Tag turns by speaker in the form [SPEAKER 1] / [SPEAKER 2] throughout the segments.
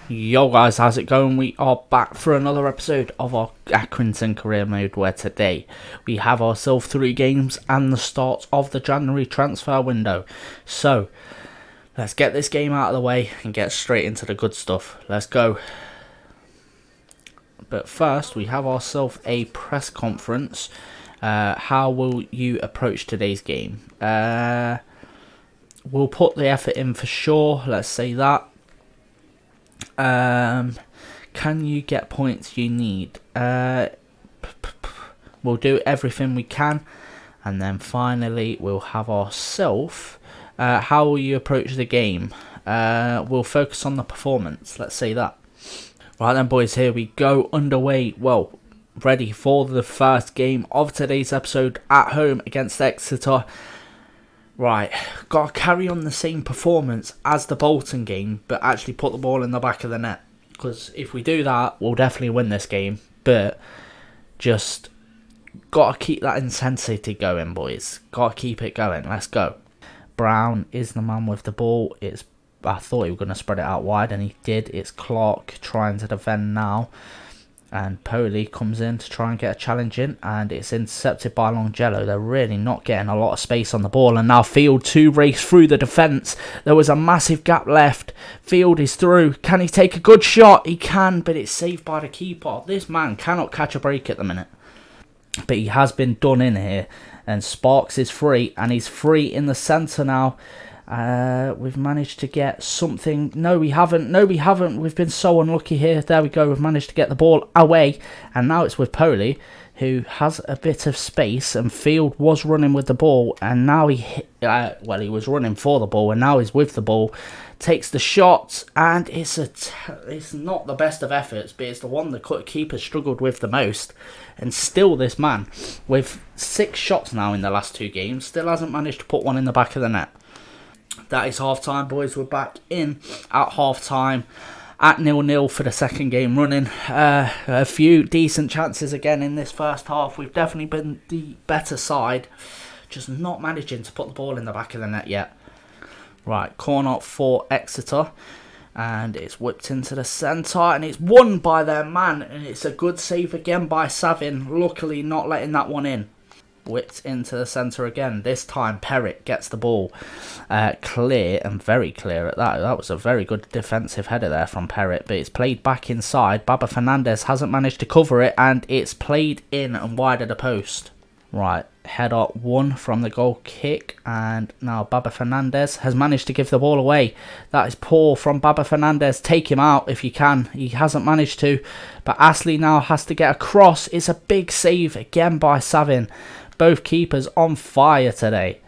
[SPEAKER 1] Yo guys, how's it going? We are back for another episode of our Accrington career mode, where today we have ourselves 3 games and the start of the January transfer window. So let's get this game out of the way and get straight into the good stuff. Let's go. But first we have ourselves a press conference. How will you approach today's game? We'll put the effort in for sure, let's say that. Can you get points you need? We'll do everything we can, and then finally we'll have ourselves. How will you approach the game? We'll focus on the performance, let's say that. Right then boys, here we go, underway. Well, ready for the first game of today's episode at home against Exeter. Right, got to carry on the same performance as the Bolton game, but actually put the ball in the back of the net. Because if we do that, we'll definitely win this game. But just got to keep that intensity going, boys. Got to keep it going. Let's go. Brown is the man with the ball. I thought he was going to spread it out wide, and he did. It's Clark trying to defend now. And Poley comes in to try and get a challenge in, and it's intercepted by Longello. They're really not getting a lot of space on the ball, and now Field to race through the defence. There was a massive gap left. Field is through. Can he take a good shot? He can, but it's saved by the keeper. This man cannot catch a break at the minute, but he has been done in here, and Sparks is free, and he's free in the centre now. We've managed to get something. No, we haven't. We've been so unlucky here. There we go. We've managed to get the ball away, and now it's with Poley, who has a bit of space, and Field was running with the ball, and now he was running for the ball, and now he's with the ball, takes the shot, and it's not the best of efforts, but it's the one the keeper struggled with the most. And still this man, with 6 shots now in the last 2 games, still hasn't managed to put one in the back of the net. That is half time, boys. We're back in at half time at 0-0 for the second game running. A few decent chances again in this first half. We've definitely been the better side, just not managing to put the ball in the back of the net yet. Right, corner for Exeter, and it's whipped into the centre, and it's won by their man, and it's a good save again by Savin, luckily not letting that one in. Whipped into the centre again. This time Perrett gets the ball clear, and very clear at that. That was a very good defensive header there from Perrett, but it's played back inside. Baba Fernandez hasn't managed to cover it, and it's played in and wide of the post. Right, header 1 from the goal kick, and now Baba Fernandez has managed to give the ball away. That is poor from Baba Fernandez. Take him out if you can. He hasn't managed to, but Astley now has to get across. It's a big save again by Savin. Both keepers on fire today.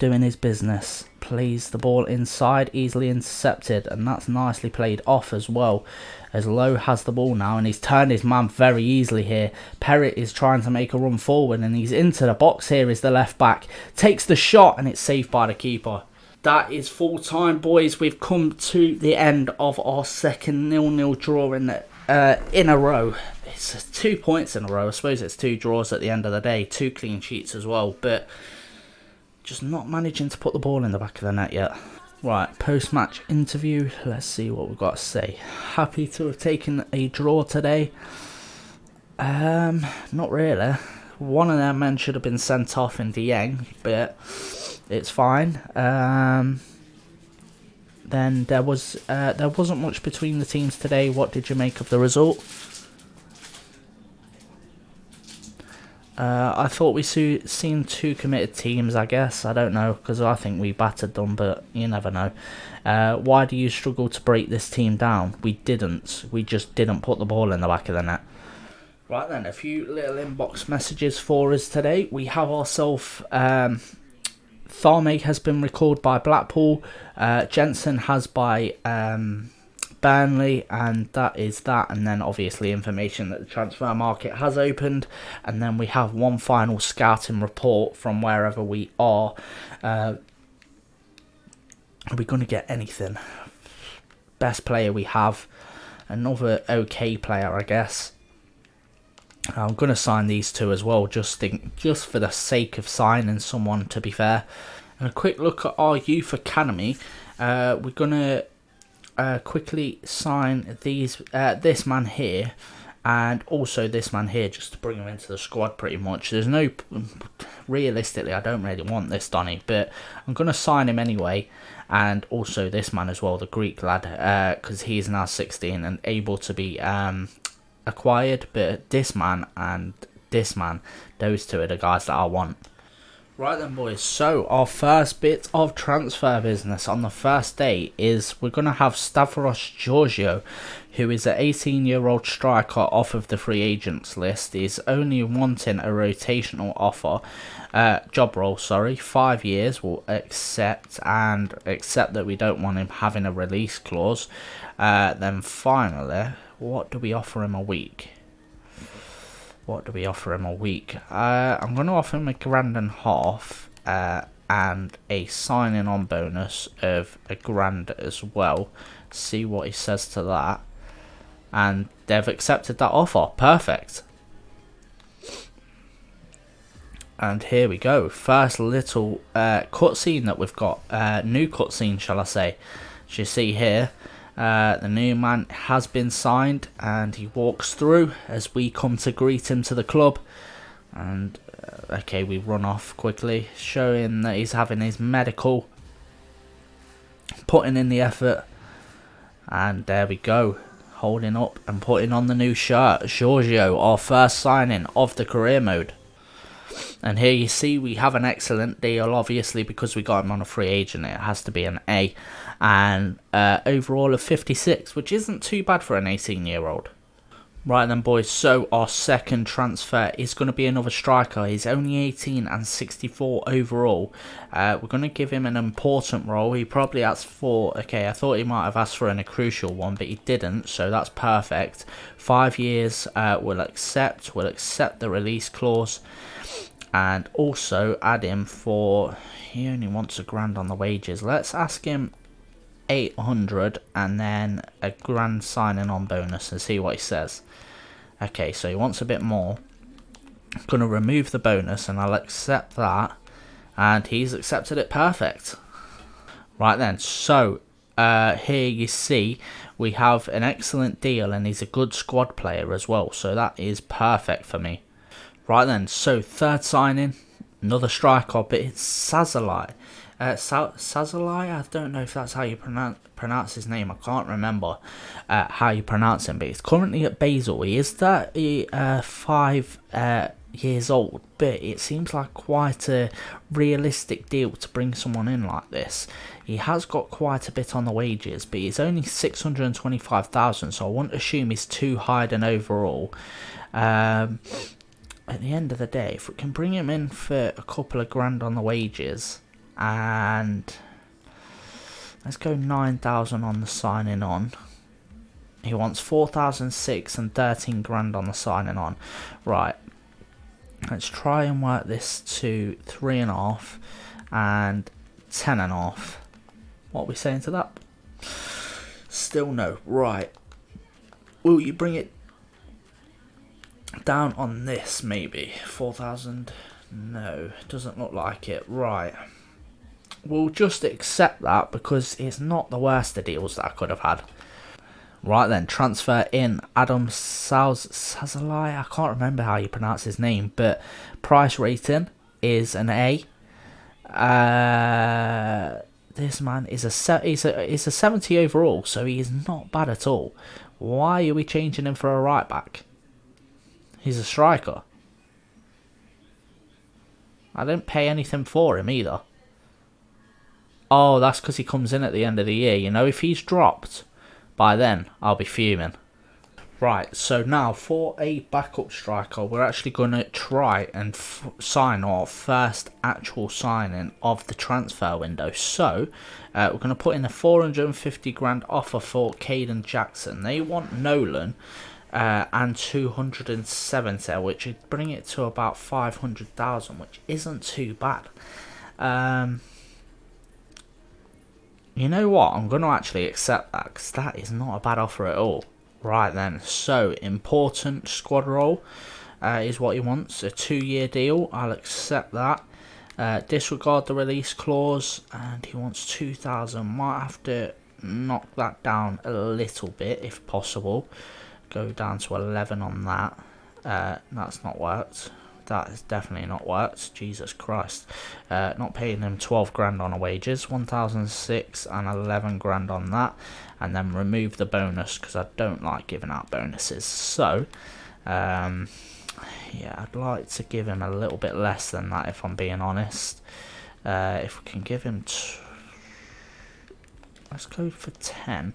[SPEAKER 1] Doing his business. Plays the ball inside, easily intercepted, and that's nicely played off as well. As Lowe has the ball now, and he's turned his man very easily here. Perrett is trying to make a run forward, and he's into the box. Here is the left back. Takes the shot, and it's saved by the keeper. That is full time, boys. We've come to the end of our second 0-0 draw in a row. It's 2 points in a row. I suppose it's 2 draws at the end of the day. 2 clean sheets as well. But just not managing to put the ball in the back of the net yet. Right, post-match interview. Let's see what we've got to say. Happy to have taken a draw today? Not really. One of their men should have been sent off in Dieng, but it's fine. Then there wasn't much between the teams today. What did you make of the result? I thought we seemed 2 committed teams, I guess. I don't know, because I think we battered them, but you never know. Why do you struggle to break this team down? We didn't. We just didn't put the ball in the back of the net. Right then, a few little inbox messages for us today. We have ourselves... Tharmeg has been recalled by Blackpool. Jensen has by... Burnley, and that is that. And then obviously information that the transfer market has opened, and then we have one final scouting report from wherever we are. Are we going to get anything? Best player we have, another okay player, I guess. I'm going to sign these 2 as well, just for the sake of signing someone, to be fair. And a quick look at our youth academy. We're going to quickly sign this man here and also this man here, just to bring him into the squad pretty much. There's no, realistically, I don't really want this Donny, but I'm going to sign him anyway. And also this man as well, the Greek lad, because he's now 16 and able to be acquired. But this man and this man, those two are the guys that I want. Right then, boys, so our first bit of transfer business on the first day is we're going to have Stavros Georgiou, who is an 18-year-old striker off of the free agents list. He's only wanting a rotational offer, job role, 5 years. We'll accept that we don't want him having a release clause. Then finally, what do we offer him a week? I'm going to offer him $1.5 and a signing on bonus of $1,000 as well. See what he says to that. And they've accepted that offer. Perfect. And here we go. First little cutscene that we've got. New cutscene, shall I say. As you see here, the new man has been signed and he walks through as we come to greet him to the club. And okay, we run off quickly, showing that he's having his medical, putting in the effort. And there we go, holding up and putting on the new shirt. Georgiou, our first signing of the career mode. And here you see we have an excellent deal, obviously, because we got him on a free agent. It has to be an A. And overall of 56, which isn't too bad for an 18-year-old. Right then, boys, so our second transfer is going to be another striker. He's only 18 and 64 overall. We're going to give him an important role. He probably asked for, okay, I thought he might have asked for a crucial one, but he didn't, so that's perfect. 5 years, we'll accept the release clause. And also add him for, he only wants $1,000 on the wages. Let's ask him 800 and then $1,000 signing on bonus and see what he says. Okay, so he wants a bit more. I'm going to remove the bonus and I'll accept that. And he's accepted it. Perfect. Right then, so here you see we have an excellent deal and he's a good squad player as well. So that is perfect for me. Right then, so third signing, another striker, but it's Sazalai. Sazalai, I don't know if that's how you pronounce his name. I can't remember how you pronounce him, but he's currently at Basel. He is 35 years old, but it seems like quite a realistic deal to bring someone in like this. He has got quite a bit on the wages, but he's only 625,000, so I won't assume he's too high an overall. At the end of the day, if we can bring him in for a couple of $1,000 on the wages, and let's go 9,000 on the signing on. He wants 4,006 and $13,000 on the signing on. Right, let's try and work this to 3.5 and 10.5. What are we saying to that? Still no. Right, will you bring it down on this? Maybe 4,000. No, doesn't look like it. Right, we'll just accept that because it's not the worst of deals that I could have had. Right then, transfer in Adam Sazalai. I can't remember how you pronounce his name, but price rating is an A. This man is a 70 overall, so he is not bad at all. Why are we changing him for a right back? He's a striker. I didn't pay anything for him either. Oh, that's because he comes in at the end of the year. You know, if he's dropped by then, I'll be fuming. Right, so now for a backup striker, we're actually going to try and sign our first actual signing of the transfer window. So, we're going to put in a 450 grand offer for Caden Jackson. They want Nolan and 270, which would bring it to about 500,000, which isn't too bad. You know what? I'm going to actually accept that because that is not a bad offer at all. Right then, so important squad role is what he wants. A 2-year deal. I'll accept that. Disregard the release clause, and he wants 2,000. Might have to knock that down a little bit if possible. Go down to 11 on that. That's not worked. That has definitely not worked. Jesus Christ. Not paying him 12 grand on a wages. 1,006 and 11 grand on that. And then remove the bonus because I don't like giving out bonuses. So, yeah, I'd like to give him a little bit less than that if I'm being honest. If we can give him... let's go for 10.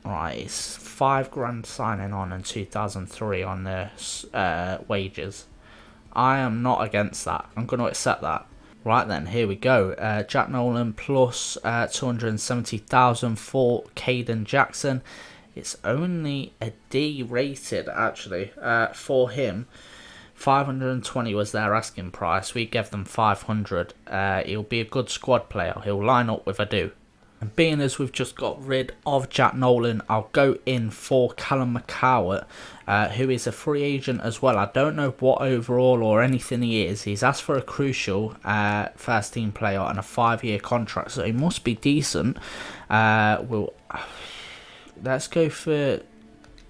[SPEAKER 1] Right, it's 5 grand signing on and 2,003 on the wages. I am not against that. I'm going to accept that. Right then, here we go. Jack Nolan plus 270,000 for Caden Jackson. It's only a D rated actually for him. 520 was their asking price. We gave them 500. He'll be a good squad player. He'll line up with a do. And being as we've just got rid of Jack Nolan, I'll go in for Callum McCowart, who is a free agent as well. I don't know what overall or anything he is. He's asked for a crucial first team player and a 5-year contract, so he must be decent. Let's go for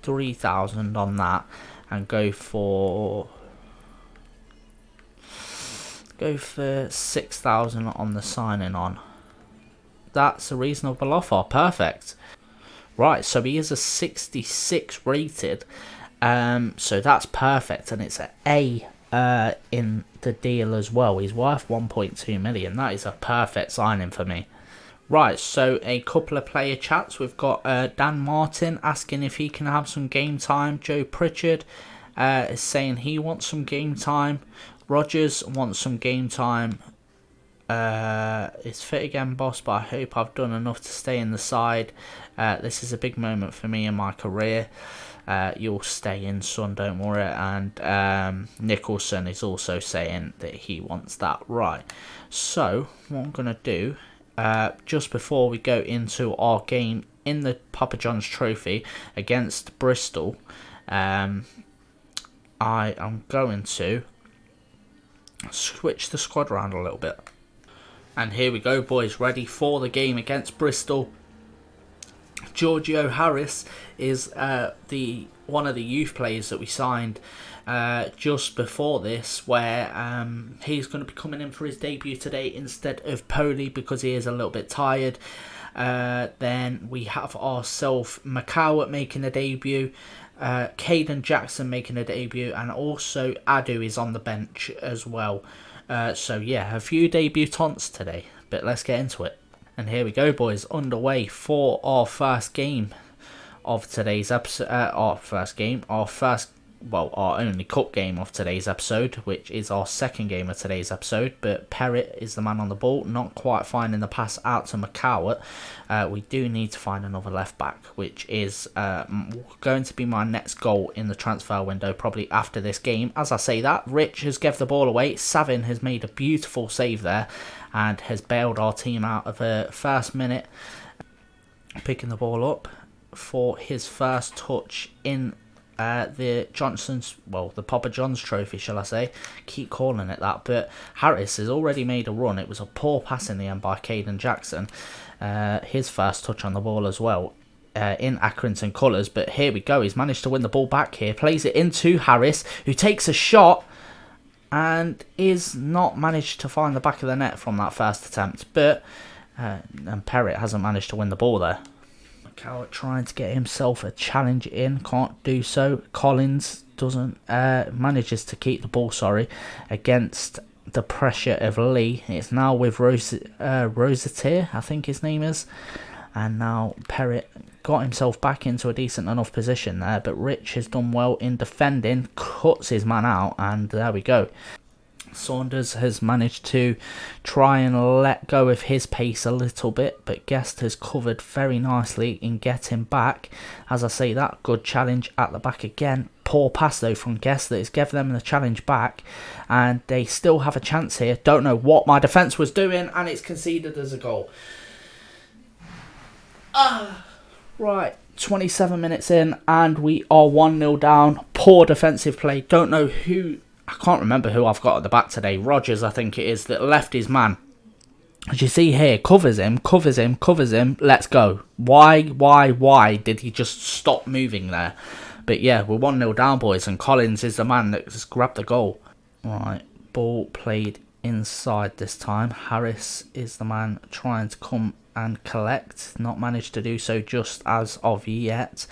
[SPEAKER 1] 3,000 on that and go for 6,000 on the signing on. That's a reasonable offer. Perfect. Right, so he is a 66 rated. So that's perfect, and it's an A in the deal as well. He's worth 1.2 million. That is a perfect signing for me. Right, so a couple of player chats. We've got Dan Martin asking if he can have some game time. Joe Pritchard is saying he wants some game time. Rogers wants some game time. It's fit again, boss, but I hope I've done enough to stay in the side. This is a big moment for me in my career. You'll stay in, son, don't worry. And Nicholson is also saying that he wants that. Right, so what I'm going to do, just before we go into our game in the Papa John's Trophy against Bristol, I am going to switch the squad around a little bit. And here we go, boys, ready for the game against Bristol. Giorgio Harris is one of the youth players that we signed just before this, where he's going to be coming in for his debut today instead of Poli because he is a little bit tired. Then we have ourselves McCowart making a debut, Caden Jackson making a debut, and also Adu is on the bench as well. So yeah, a few debutants today, but let's get into it. And here we go, boys, underway for our first game of today's episode. Our only cup game of today's episode, which is our second game of today's episode. But Perrett is the man on the ball, not quite finding the pass out to McCowart. We do need to find another left back, which is going to be my next goal in the transfer window, probably after this game. As I say that, Rich has given the ball away. Savin has made a beautiful save there and has bailed our team out of a first minute. Picking the ball up for his first touch in the Papa John's Trophy, shall I say. Keep calling it that, but Harris has already made a run. It was a poor pass in the end by Caden Jackson. His first touch on the ball as well, in Accrington colours, but here we go. He's managed to win the ball back here, plays it into Harris, who takes a shot and is not managed to find the back of the net from that first attempt, but and Perrett hasn't managed to win the ball there. McCowart trying to get himself a challenge in, can't do so. Collins doesn't manages to keep the ball, against the pressure of Lee. It's now with Rosatier, I think his name is, and now Perrett got himself back into a decent enough position there, but Rich has done well in defending, cuts his man out, and there we go. Saunders has managed to try and let go of his pace a little bit, but Guest has covered very nicely in getting back. As I say that, good challenge at the back again. Poor pass though from Guest that has given them the challenge back, and they still have a chance here. Don't know what my defence was doing, and it's conceded as a goal. Right, 27 minutes in, and we are 1-0 down. Poor defensive play. Don't know who... I can't remember who I've got at the back today. Rogers, I think it is, that left his man As you see here, covers him, covers him, covers him. Let's go. Why did he just stop moving there? But yeah, we're 1-0 down, boys, and Collins is the man that just grabbed the goal. Right, ball played inside this time. Harris is the man trying to come and collect. Not managed to do so just as of yet,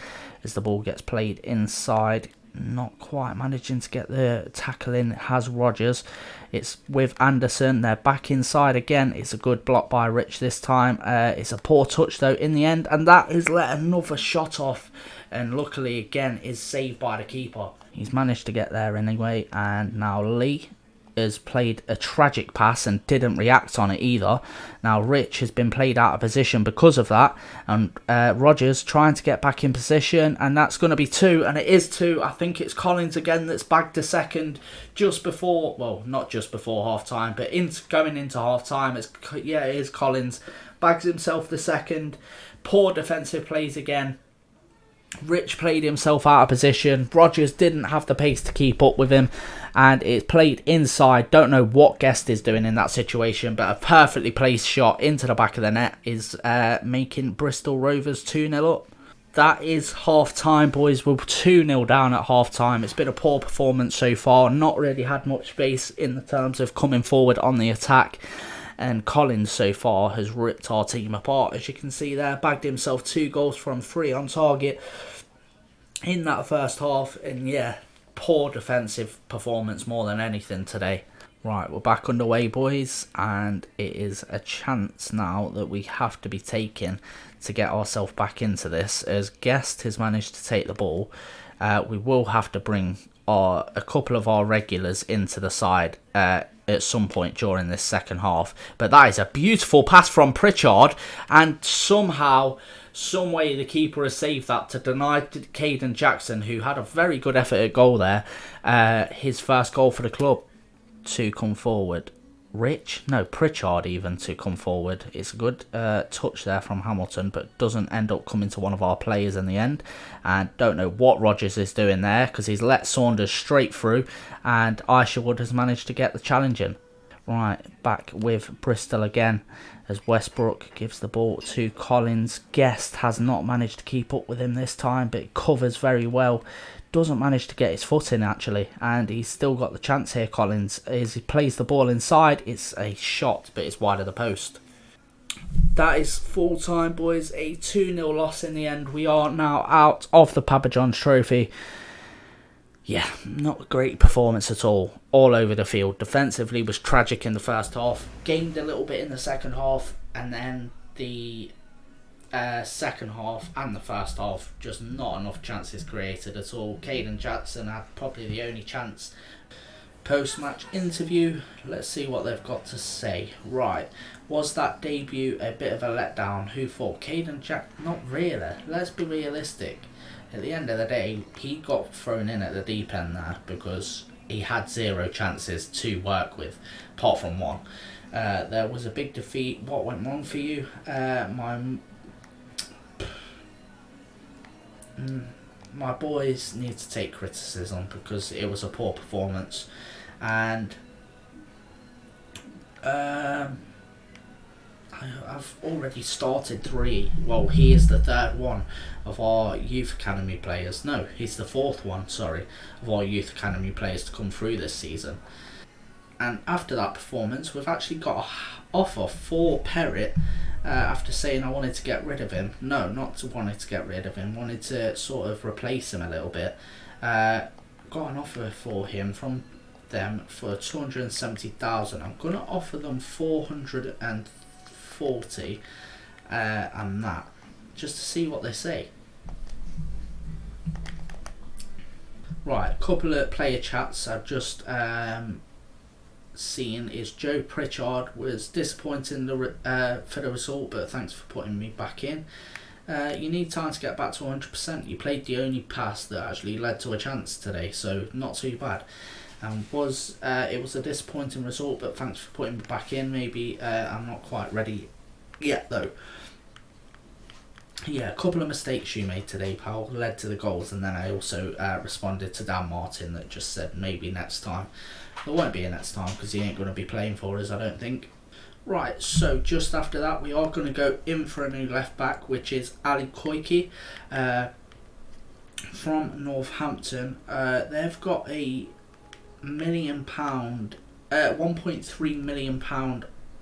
[SPEAKER 1] as the ball gets played inside. Not quite managing to get the tackle in. It has Rogers. It's with Anderson. They're back inside again. It's a good block by Rich this time. It's a poor touch though in the end, and that has let another shot off, and luckily again is saved by the keeper. He's managed to get there anyway, and now Lee has played a tragic pass and didn't react on it either. Now Rich has been played out of position because of that, and Rogers trying to get back in position, and that's going to be 2, and it is 2. I think it's Collins again that's bagged a second just before, well, not just before half time, but going into half time. It is Collins, bags himself the second. Poor defensive plays again. Rich played himself out of position. Rogers didn't have the pace to keep up with him, and it's played inside. Don't know what Guest is doing in that situation, but a perfectly placed shot into the back of the net is making Bristol Rovers 2-0 up. That is half time, boys. We're 2-0 down at half time. It's been a poor performance so far. Not really had much space in the terms of coming forward on the attack. And Collins so far has ripped our team apart. As you can see there, bagged himself 2 goals from 3 on target in that first half. And yeah, poor defensive performance more than anything today. Right, we're back underway, boys. And it is a chance now that we have to be taking to get ourselves back into this. As Guest has managed to take the ball, we will have to bring a couple of our regulars into the side at some point during this second half. But that is a beautiful pass from Pritchard, and somehow, some way the keeper has saved that to deny Caden Jackson, who had a very good effort at goal there, his first goal for the club, to come forward. Pritchard even to come forward. It's a good touch there from Hamilton, but doesn't end up coming to one of our players in the end. And don't know what Rogers is doing there, because he's let Saunders straight through, and Isherwood has managed to get the challenge in. Right, back with Bristol again, as Westbrook gives the ball to Collins. Guest has not managed to keep up with him this time, but covers very well. Doesn't manage to get his foot in actually, and he's still got the chance here, Collins, as he plays the ball inside. It's a shot, but it's wide of the post. That is full time, boys. A 2-0 loss in the end. We are now out of the Papa John's Trophy. Yeah, not a great performance at all over the field. Defensively was tragic in the first half, gained a little bit in the second half, and then the second half and the first half, just not enough chances created at all. Caden Jackson had probably the only chance. Post-match interview, let's see what they've got to say. Right, was that debut a bit of a letdown? Who thought? Caden Jack? Not really. Let's be realistic. At the end of the day, he got thrown in at the deep end there because he had 0 chances to work with, apart from one. There was a big defeat. What went wrong for you? My boys need to take criticism because it was a poor performance, and I've already started 3. Well, he is the 3rd one of our youth academy players. No, he's the 4th one, sorry, of our youth academy players to come through this season. And after that performance, we've actually got an offer for Perrott. After saying I wanted to get rid of him. No, not wanted to get rid of him. Wanted to sort of replace him a little bit. Got an offer for him from them for 270,000. I'm going to offer them 440 and that, just to see what they say. Right, a couple of player chats I've just seen is Joe Pritchard was disappointing for the result, but thanks for putting me back in. You need time to get back to 100%. You played the only pass that actually led to a chance today, so not too bad. And it was a disappointing result, but thanks for putting me back in. Maybe I'm not quite ready yet though. Yeah, a couple of mistakes you made today, pal, led to the goals, and then I also responded to Dan Martin that just said maybe next time. There won't be a next time because he ain't going to be playing for us, I don't think. Right, so just after that, we are going to go in for a new left back, which is Ali Koiki from Northampton. They've got a £1.3 million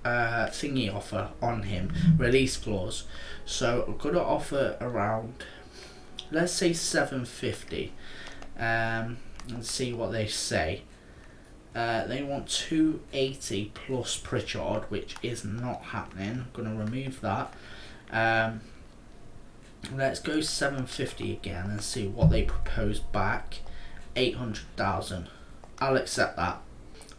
[SPEAKER 1] thingy offer on him, release clause. So I'm going to offer around, let's say 750, and see what they say. They want 280 plus Pritchard, which is not happening. I'm going to remove that. Let's go 750 again and see what they propose back. 800,000. I'll accept that.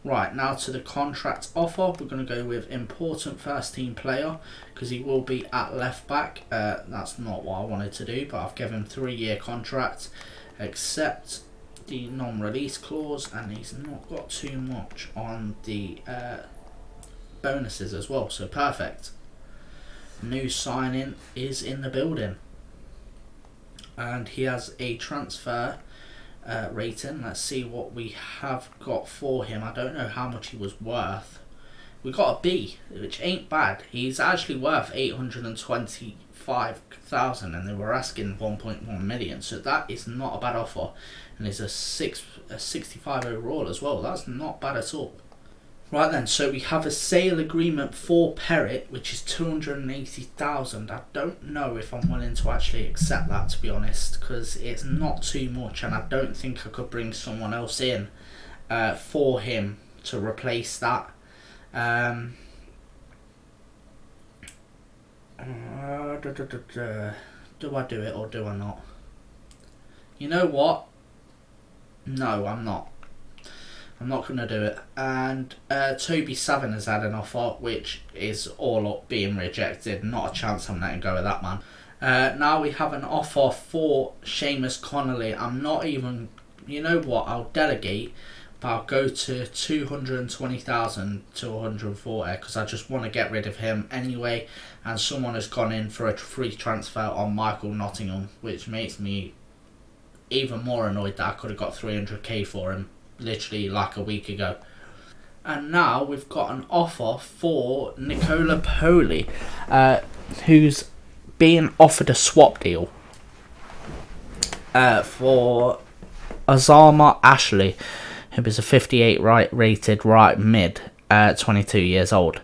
[SPEAKER 1] Right, now to the contract offer. We're going to go with important first team player because he will be at left back. That's not what I wanted to do, but I've given him 3-year contract. Accept the non-release clause, and he's not got too much on the bonuses as well, so perfect. New signing is in the building, and he has a transfer rating. Let's see what we have got for him. I don't know how much he was worth. We got a B, which ain't bad. He's actually worth 825,000, and they were asking 1.1 million, so that is not a bad offer. And he's a 65 overall as well. That's not bad at all. Right then, so we have a sale agreement for Perrett, which is 280,000. I don't know if I'm willing to actually accept that, to be honest, because it's not too much, and I don't think I could bring someone else in for him to replace that. Do I do it or do I not? You know what? No, I'm not. I'm not going to do it. And Toby Savin has had an offer, which is all up being rejected. Not a chance I'm letting go of that man. Now we have an offer for Seamus Connolly. I'm not even... You know what? I'll delegate, but I'll go to 220,000 to 140 because I just want to get rid of him anyway. And someone has gone in for a free transfer on Michael Nottingham, which makes me even more annoyed that I could have got 300k for him literally like a week ago. And now we've got an offer for Nicola Poli, who's being offered a swap deal for Azama Ashley, who is a 58 rated right mid, 22 years old.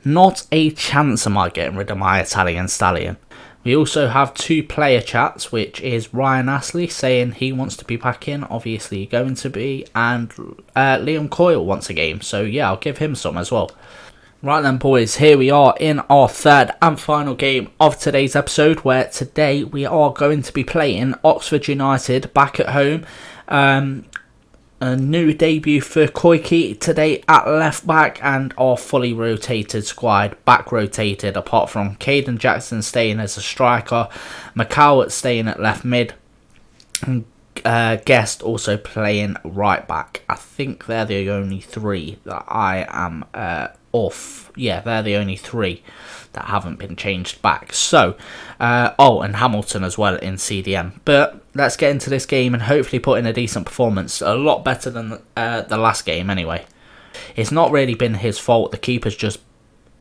[SPEAKER 1] Not a chance am I getting rid of my Italian stallion. We also have 2 player chats, which is Ryan Astley saying he wants to be back in, obviously going to be, and Liam Coyle wants a game, so yeah, I'll give him some as well. Right then boys, here we are in our third and final game of today's episode, where today we are going to be playing Oxford United back at home. A new debut for Koiki today at left back, and our fully rotated squad back rotated apart from Caden Jackson staying as a striker, McCall staying at left mid, and Guest also playing right back. I think they're the only 3 that I am off. Yeah, they're the only 3 that haven't been changed back. So, and Hamilton as well in CDM. But let's get into this game and hopefully put in a decent performance. A lot better than the last game anyway. It's not really been his fault. The keepers just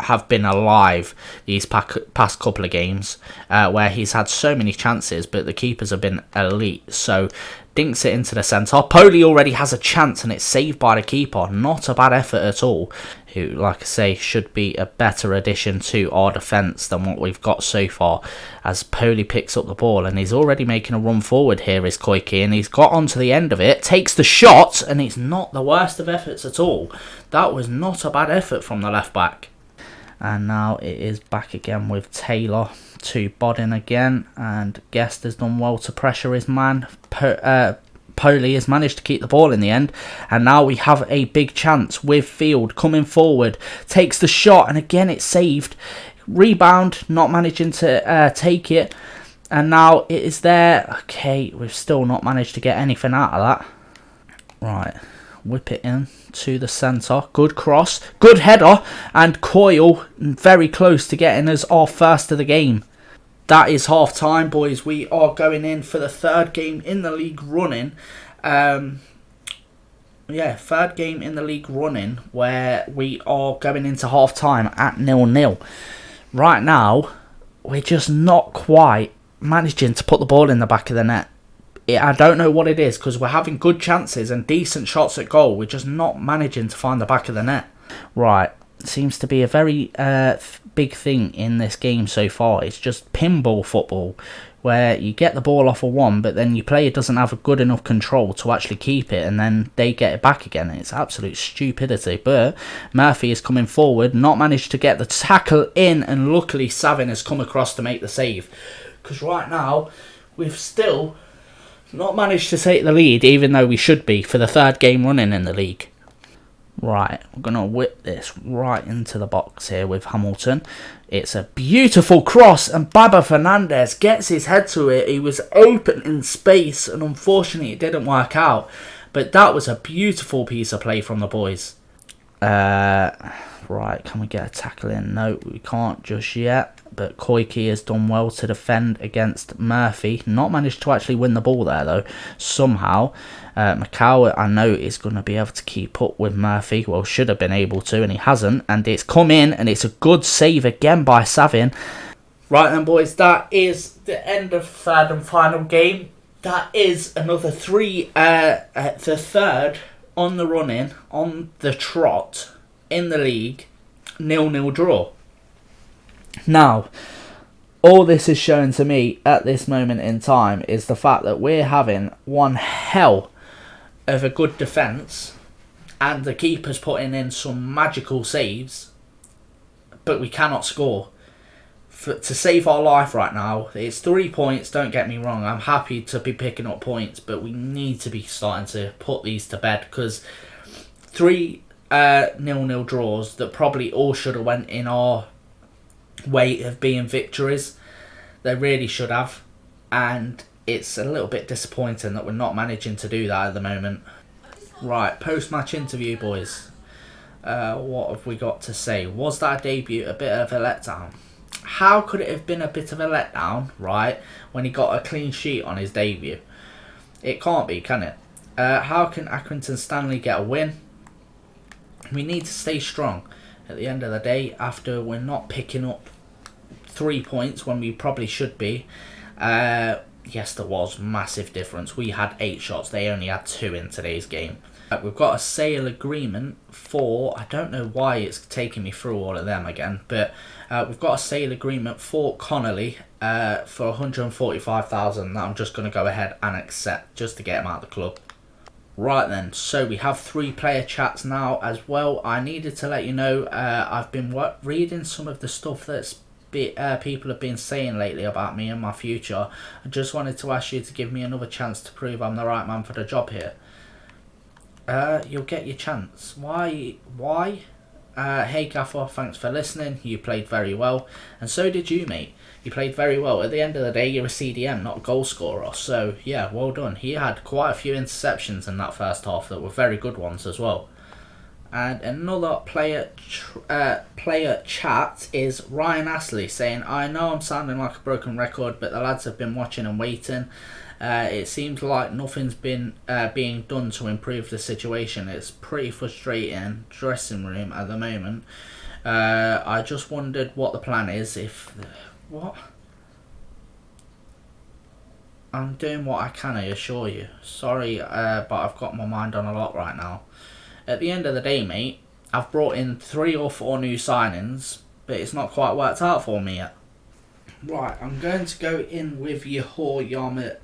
[SPEAKER 1] have been alive these past couple of games where he's had so many chances, but the keepers have been elite. So dinks it into the centre. Poli already has a chance and it's saved by the keeper. Not a bad effort at all. Who, like I say, should be a better addition to our defence than what we've got so far. As Poli picks up the ball and he's already making a run forward here is Koiki, and he's got onto the end of it, takes the shot, and it's not the worst of efforts at all. That was not a bad effort from the left back. And now it is back again with Taylor to Bodin again, and Guest has done well to pressure his man. Poli has managed to keep the ball in the end, and now we have a big chance with Field coming forward, takes the shot, and again it's saved. Rebound, not managing to take it, and now it is there. Okay, we've still not managed to get anything out of that. Right, whip it in to the centre. Good cross, good header, and Coyle very close to getting us our first of the game. That is half time, boys. We are going in for the 3rd game in the league running. third game in the league running where we are going into half time at 0-0. Right now, we're just not quite managing to put the ball in the back of the net. I don't know what it is, because we're having good chances and decent shots at goal. We're just not managing to find the back of the net. Right, seems to be a very big thing in this game so far. It's just pinball football, where you get the ball off of one, but then your player doesn't have a good enough control to actually keep it, and then they get it back again. It's absolute stupidity. But Murphy is coming forward, not managed to get the tackle in, and luckily Savin has come across to make the save. Because right now, we've still not managed to take the lead, even though we should be, for the third game running in the league. Right, we're going to whip this right into the box here with Hamilton. It's a beautiful cross, and Baba Fernandez gets his head to it. He was open in space, and unfortunately it didn't work out. But that was a beautiful piece of play from the boys. Right, can we get a tackle in? No, we can't just yet. But Koike has done well to defend against Murphy. Not managed to actually win the ball there, though, somehow. Macau, I know, is going to be able to keep up with Murphy. Well, should have been able to, and he hasn't. And it's come in, and it's a good save again by Savin. Right then, boys, that is the end of third and final game. That is another three, the third on the run-in, on the trot, in the league, 0-0 draw. Now, all this is showing to me at this moment in time is the fact that we're having one hell of a good defence, and the keeper's putting in some magical saves, but we cannot score. To save our life right now, it's 3 points, don't get me wrong, I'm happy to be picking up points, but we need to be starting to put these to bed, because 3 0-0 draws that probably all should have went in our way of being victories. They really should have, and it's a little bit disappointing that we're not managing to do that at the moment. Right, post-match interview, boys. What have we got to say? Was that debut a bit of a letdown? How could it have been a bit of a letdown, right, when he got a clean sheet on his debut? It can't be, can it? How can Accrington Stanley get a win? We need to stay strong at the end of the day, after we're not picking up 3 points when we probably should be. Yes, there was massive difference. We had 8 shots, they only had 2 in today's game. We've got a sale agreement for, I don't know why it's taking me through all of them again, but we've got a sale agreement for Connolly for 145,000 that I'm just going to go ahead and accept just to get him out of the club. Right then, so we have 3 player chats now as well. I needed to let you know, I've been reading some of the stuff that's people have been saying lately about me and my future. I just wanted to ask you to give me another chance to prove I'm the right man for the job here. You'll get your chance. Why? Hey Gaffer, thanks for listening. You played very well, and so did you, mate. You played very well. At the end of the day, you're a CDM, not a goal scorer. So, yeah, well done. He had quite a few interceptions in that first half that were very good ones as well. And another player chat is Ryan Astley saying, I know I'm sounding like a broken record, but the lads have been watching and waiting. It seems like nothing's been being done to improve the situation. It's pretty frustrating dressing room at the moment. I just wondered what the plan is. What? I'm doing what I can, I assure you. Sorry, but I've got my mind on a lot right now. At the end of the day, mate, I've brought in 3 or 4 new signings, but it's not quite worked out for me yet. Right, I'm going to go in with Yahor Yarmouk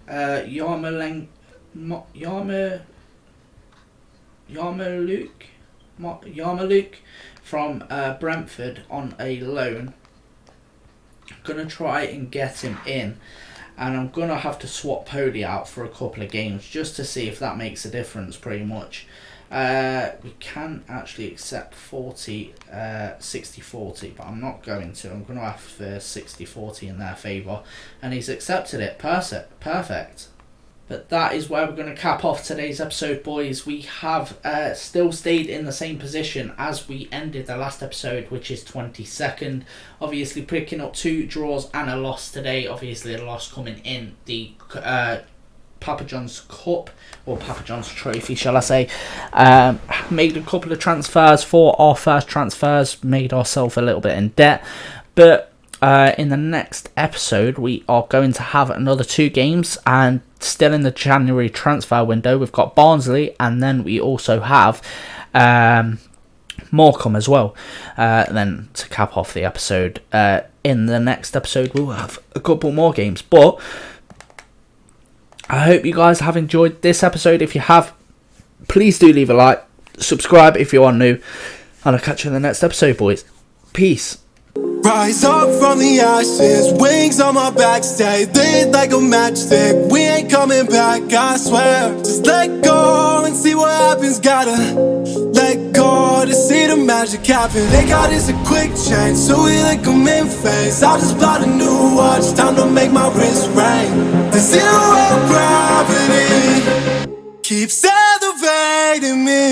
[SPEAKER 1] from Brentford on a loan. I'm going to try and get him in, and I'm going to have to swap Pody out for a couple of games just to see if that makes a difference pretty much. We can actually accept 60-40, but I'm not going to. I'm going to ask for 60-40 in their favour, and he's accepted it. Perfect. But that is where we're going to cap off today's episode, boys. We have still stayed in the same position as we ended the last episode, which is 22nd. Obviously picking up 2 draws and a loss today. Obviously a loss coming in the Papa John's Cup, or Papa John's Trophy, shall I say. Made a couple of transfers. For our first transfers, made ourselves a little bit in debt. But in the next episode, we are going to have another 2 games, and still in the January transfer window, we've got Barnsley, and then we also have Morecambe as well. Then to cap off the episode, in the next episode, we'll have a couple more games. But I hope you guys have enjoyed this episode. If you have, please do leave a like, subscribe if you are new, and I'll catch you in the next episode, boys. Peace.
[SPEAKER 2] Rise up from the ashes, wings on my back, stay lit like a matchstick. We ain't coming back, I swear. Just let go and see what happens. Gotta let go to see the magic happen. They got us a quick change, so we like them in phase. I'll just buy a new watch, time to make my wrist ring. The 0 gravity keeps elevating me.